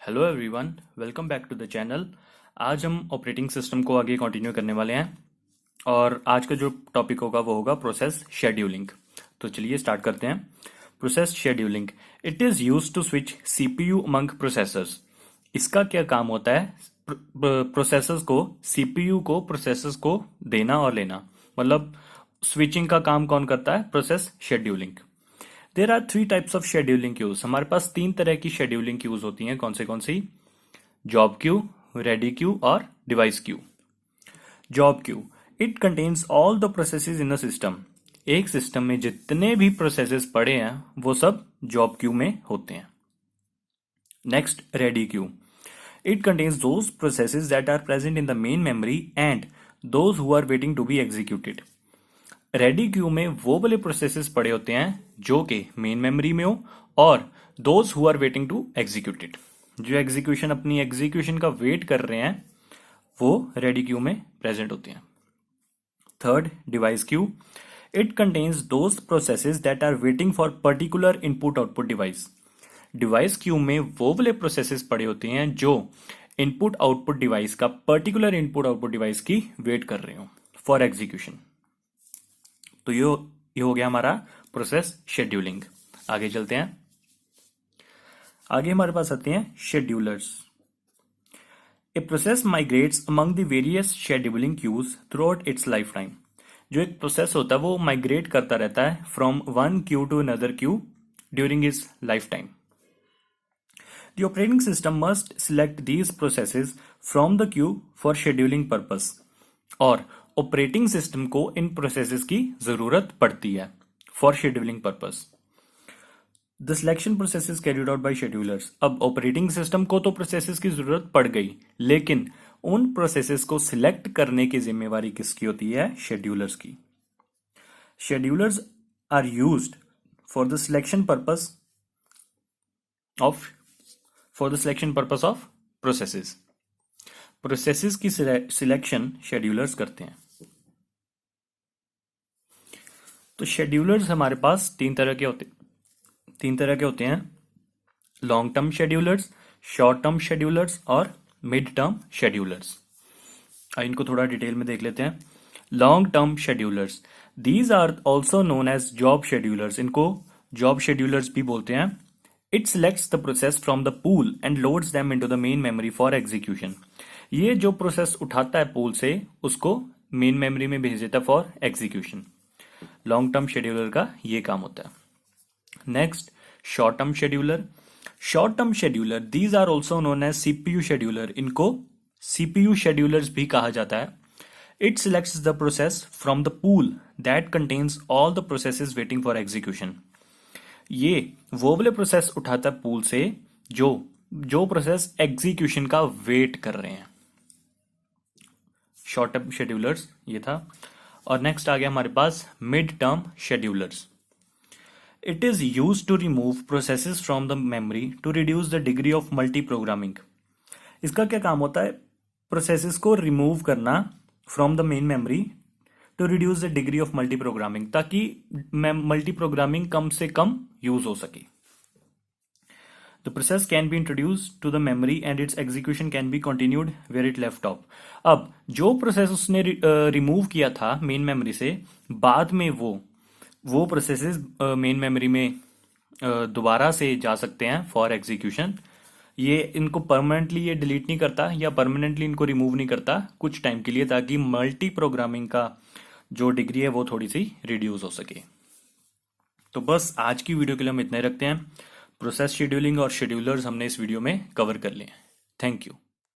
Hello everyone, welcome back to the channel. आज हम operating system को आगे कंटिन्यू करने वाले हैं और आज का जो टॉपिक होगा वो होगा प्रोसेस शेड्यूलिंग। तो चलिए स्टार्ट करते हैं। Process scheduling, it is used to switch CPU among processors. इसका क्या काम होता है? प्रोसेसर्स को, सीपीयू को प्रोसेसर्स को देना और लेना, मतलब स्विचिंग का काम कौन करता है? Process scheduling. There are three types of scheduling queues. हमारे पास तीन तरह की शेड्यूलिंग क्यूज होती हैं। कौन सी? जॉब क्यू, रेडी क्यू और device Q. Job queue, it contains all the processes in a system. एक सिस्टम में जितने भी प्रोसेसेस पड़े हैं वो सब जॉब क्यू में होते हैं। Next, ready queue, it contains those processes that are present in the main memory and those who are waiting to be executed. Ready queue में वो वाले प्रोसेसेस पड़े होते हैं जो कि मेन मेमोरी में हो और those who are waiting to executed, जो अपनी एग्जीक्यूशन का वेट कर रहे हैं, वो रेडी क्यू में प्रेजेंट होते हैं। Third, device queue, it contains those processes that are waiting for particular input output device. Device queue में वो वाले प्रोसेसेस पड़े होते हैं जो इनपुट आउटपुट डिवाइस का, पर्टिकुलर इनपुट आउटपुट डिवाइस की वेट कर रहे हो फॉर एग्जीक्यूशन। तो ये हो गया हमारा प्रोसेस शेड्यूलिंग। आगे चलते हैं। आगे हमारे पास आते हैं schedulers. A process migrates among the various scheduling queues throughout its lifetime. जो एक प्रोसेस होता है वो माइग्रेट करता रहता है from one queue to another queue during its lifetime. The operating system must select these processes from the queue for scheduling purpose। और operating system को इन प्रोसेसेस की जरूरत पड़ती है for scheduling purpose. The selection process is carried out by schedulers. अब operating system को तो processes की जरूरत पड़ गई, लेकिन उन प्रोसेसेस को सिलेक्ट करने की जिम्मेवारी किसकी होती है? शेड्यूलर्स की। Schedulers are used for the selection purpose of processes. Processes की सिलेक्शन शेड्यूलर्स करते हैं। तो शेड्यूलर्स हमारे पास तीन तरह के होते हैं। Long term schedulers, short term schedulers और मिड टर्म शेड्यूलर्स। इनको थोड़ा डिटेल में देख लेते हैं। Long term schedulers, these are also known as job schedulers. इनको जॉब शेड्यूलर्स भी बोलते हैं। It selects the process from the pool and loads them into the main memory for execution. ये जो प्रोसेस उठाता है पूल से, उसको मेन मेमोरी में भेज देता है for execution. Long term scheduler का ये काम होता है। Next, short term scheduler. Short term scheduler, these are also known as CPU scheduler. इनको सीपीयू शेड्यूलर्स भी कहा जाता है। It selects the process from the pool that contains all the processes waiting for execution. ये वो वाले process उठाता है पूल से जो प्रोसेस एग्जीक्यूशन का वेट कर रहे हैं। शॉर्ट टर्म शेड्यूलर्स ये था। और नेक्स्ट आ गया हमारे पास mid term schedulers. It is use to remove processes from the memory to reduce the degree of multi programming. इसका क्या काम होता है? प्रोसेसेस को रिमूव करना from the main memory to reduce the degree of multi programming, ताकि multi programming कम से कम यूज हो सके। The process can be introduced to the memory and its execution can be continued where it left off। अब जो process उसने remove किया था मेन मेमोरी से, बाद में वो प्रोसेसेस मेन मेमोरी में दोबारा से जा सकते हैं फॉर एग्जीक्यूशन। ये इनको परमानेंटली ये डिलीट नहीं करता या परमानेंटली इनको रिमूव नहीं करता, कुछ टाइम के लिए, ताकि मल्टी प्रोग्रामिंग का जो डिग्री है वो थोड़ी सी रिड्यूस हो सके। तो बस आज की वीडियो के लिए हम इतना ही रखते हैं। प्रोसेस शेड्यूलिंग और शेड्यूलर्स हमने इस वीडियो में कवर कर लिए। Thank you.